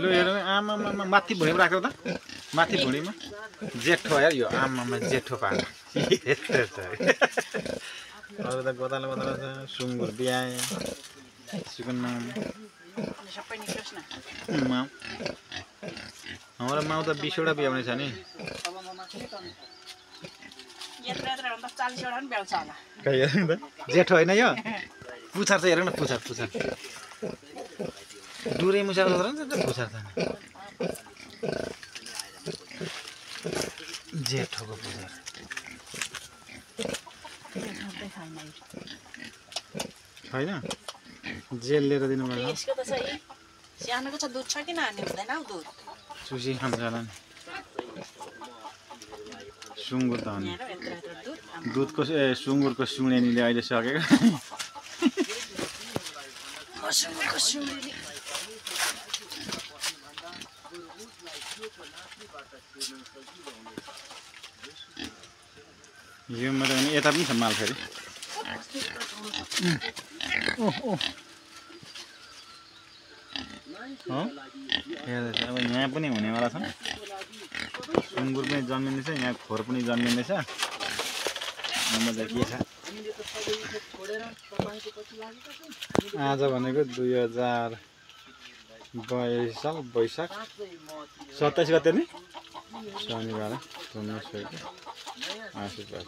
लु हेर्नु आमामा माथि भुँडीमा राख्यो त माथि भुँडीमा जेठो यार यो आमामा जेठो पार्नु अरू त गोदालो गोदालो छ सुँगुर बिहाए चिकनमा माउ हाम्रो माउ त 20 वटा बिहाउने छ नि जेठो होइन यो पुछार छ हेर न पुछार डुरे मुसा पुछार छ जेठोको पुछार छैन जेल लिएर दिनु पर्छ सानोको छ दुध छ किन हान्ने हुँदैन हौ दुध सुसी खान्छ होला नि सुँगुर त हान्ने दुधको सुँगुरको सुँडेनीले अहिले सकेको यो मात्रै होइन यता पनि छ माल फेरि अब यहाँ पनि हुनेवाला छ सुँगुर पनि जन्मिँदैछ यहाँ खोर पनि जन्मिँदैछ के छ आज भनेको 2022 साल वैशाख 27 गते नि शनिबार आशीर्वाद